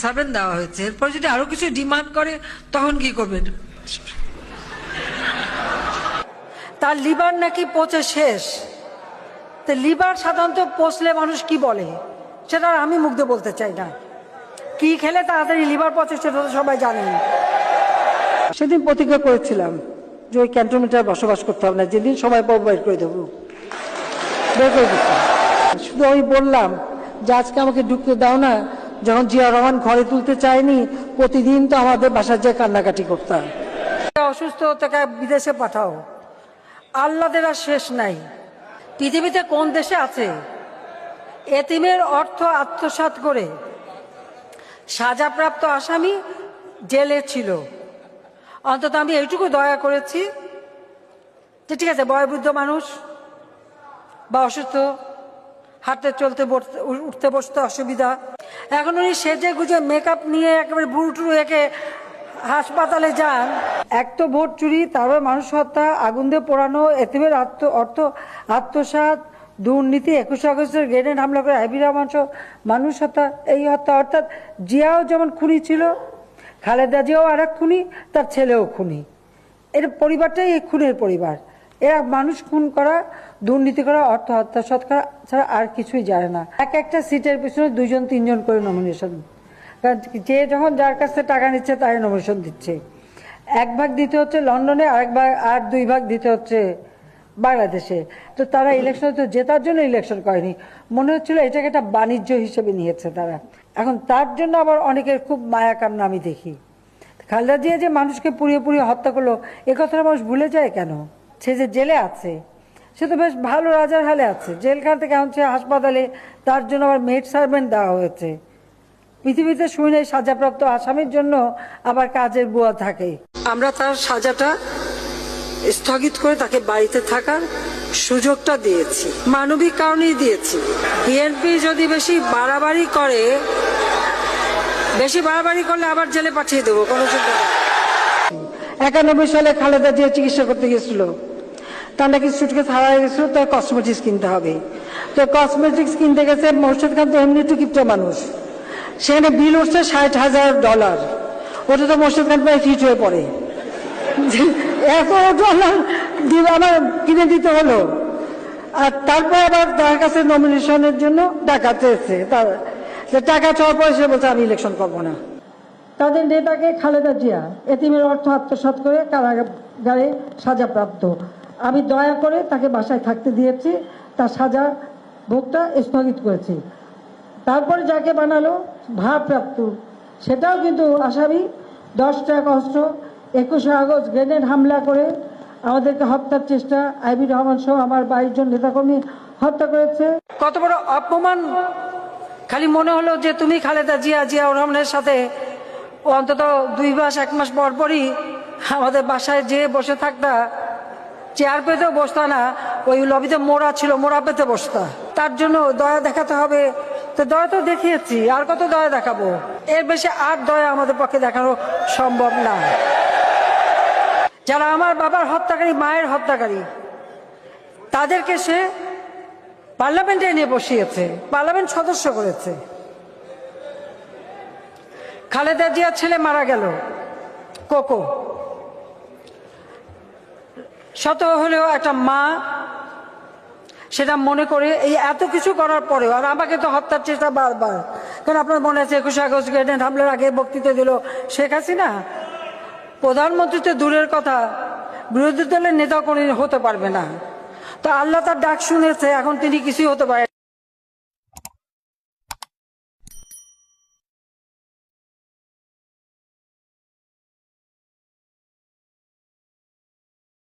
Servant দেওয়া হয়েছে, এরপর যদি আরো কিছু ডিমান্ড করে তখন কি করবেন? তার লিভার নাকি পচে শেষ। তো লিভার সাধারণত পচলে মানুষ কি বলে সেটা আমি মুখ দিয়ে বলতে চাই না। কি খেলে তাড়াতাড়ি লিভার পচে সেটা তো সবাই জানেন। সেদিন প্রতিজ্ঞা করেছিলাম যে ওই ক্যান্টনমেন্টে বসবাস করতে হবে না, যেদিন সবাই বের করে দেবো, বের করে দিতাম। শুধু আমি বললাম যে আজকে আমাকে ঢুকতে দাও না। যখন জিয়া রহমান ঘরে তুলতে চায়নি, প্রতিদিন তো আমাদের বাসায় যে কান্নাকাটি করতাম। অসুস্থ তাকে বিদেশে পাঠাও, আল্লাদের আর শেষ নাই। পৃথিবীতে কোন দেশে আছে এতিমের অর্থ আত্মসাৎ করে সাজাপ্রাপ্ত আসামি জেলে ছিল? অন্তত আমি এইটুকু দয়া করেছি যে ঠিক আছে, বয়োবৃদ্ধ মানুষ বা অসুস্থ, হাঁটতে চলতে উঠতে বসতে অসুবিধা, এখন উনি সেজে গুজে মেকআপ নিয়ে একেবারে বুড়ুটুরু একে হাসপাতালে যান। এক তো ভোট চুরি, তারপর মানুষ হত্যা, আগুন দিয়ে পোড়ানো, এতিমের অর্থ আত্মসাৎ, দুর্নীতি, 21 আগস্টের গ্রেনেড হামলা করে আইবি রহমান সহ মানুষ হত্যা, এই হত্যা। অর্থাৎ জিয়াও যেমন খুনি ছিল, খালেদা জিয়াও আর এক খুনি, তার ছেলেও খুনি। এর পরিবারটাই এই খুনের পরিবার। এরা মানুষ খুন করা, দুর্নীতি করা, অর্থ আত্মসাৎ করা ছাড়া আর কিছুই জানে না। এক একটা সিটের পিছনে 2-3 করে নমিনেশন। কারণ যে যখন যার কাছ থেকে টাকা নিচ্ছে তাই নমিনেশন দিচ্ছে। 1 ভাগ দিতে হচ্ছে লন্ডনে, আর 2 ভাগ দিতে হচ্ছে বাংলাদেশে। তো তারা ইলেকশনে তো জেতার জন্য ইলেকশন করেনি, মনে হচ্ছিল এটাকে একটা বাণিজ্য হিসেবে নিয়েছে তারা। এখন তার জন্য আবার অনেকের খুব মায়া কান্না আমি দেখি। খালেদা জিয়া যে মানুষকে পুড়িয়ে পুড়িয়ে হত্যা করলো, এ কথাটা মানুষ ভুলে যায় কেন? সে যে জেলে আছে, সে তো বেশ ভালো রাজার হালে আছে। জেলখান থেকে এখন সে হাসপাতালে, তার জন্য আবার মেড সার্ভেন্ট দেওয়া হয়েছে। পৃথিবীতে শুনে সাজাপ্রাপ্ত আসামির জন্য আবার কাজের বুয়া থাকে। আমরা তার সাজাটা স্থগিত করে তাকে বাড়িতে থাকার সুযোগটা দিয়েছি, মানবিক কারণেই দিয়েছি। বিএনপি যদি বেশি বাড়াবাড়ি করলে আবার জেলে পাঠিয়ে দেবো, কোনো চিন্তা নেই। 91 সালে খালেদা জিয়া চিকিৎসা করতে গেছিল, তার নাকি সুটকেস হারাই গেছিল, তার কসমেটিক্স কিনতে হবে। তো কসমেটিক্স কিনতে গেছে, মোর্শেদ খান তো এমনি একটু কিপটা মানুষ, সেখানে বিল উঠছে $60,000। ওটা তো মোর্শেদ খান প্রায় ফিট হয়ে পড়ে। আমার কিনে দিতে হলো। আর তারপর আবার তার কাছে নমিনেশনের জন্য টাকা চেয়েছে। টাকা চাওয়ার পরে সে বলছে আমি ইলেকশন করবো না। তাদের নেতাকে খালেদা জিয়া এতিমের অর্থ আত্মসাৎ করে কারাগারে সাজাপ্রাপ্ত। আমি দয়া করে তাকে বাসায় থাকতে দিয়েছি, তার সাজা ভোগটা স্থগিত করেছি। তারপরে যাকে বানালো ভারপ্রাপ্ত, সেটাও কিন্তু আসামি। 10টা আগস্ট, 21 আগস্ট গ্রেনেড হামলা করে আমাদেরকে হত্যার চেষ্টা, আইবি রহমান সহ আমার 22 জন নেতাকর্মী হত্যা করেছে। কত বড় অপমান! খালি মনে হলো যে তুমি খালেদা জিয়া রহমানের সাথে অন্তত 2 মাস 1 মাস পর পরই আমাদের বাসায় যেয়ে বসে থাকতা, চেয়ার পেতেও বসতা না, ওই লবিতে মোড়া ছিল, মোড়া পেতে বসতা। তার জন্য দয়া দেখাতে হবে, তো দয়া তো দেখিয়েছি, আর কত দয়া দেখাবো? এর বেশি আর দয়া আমাদের পক্ষে দেখানো সম্ভব না। যারা আমার বাবার হত্যাকারী, মায়ের হত্যাকারী, তাদেরকে সে পার্লামেন্টে এনে বসিয়েছে, পার্লামেন্ট সদস্য করেছে। খালেদা জিয়ার ছেলে মারা গেল, কোকো, শত হলেও একটা মা সেটা মনে করে এই এত কিছু করার পরেও, আর আমাকে তো হত্যার চেষ্টা বারবার। কারণ আপনার মনে আছে 21 আগস্ট গ্রেনেড হামলার আগে বক্তৃতা দিল শেখ হাসিনা, প্রধানমন্ত্রী তো দূরের কথা, বিরোধী দলের নেতাও কোনো হতে পারবে না। তো আল্লাহ তার ডাক শুনেছে, এখন তিনি কিছুই হতে পারে।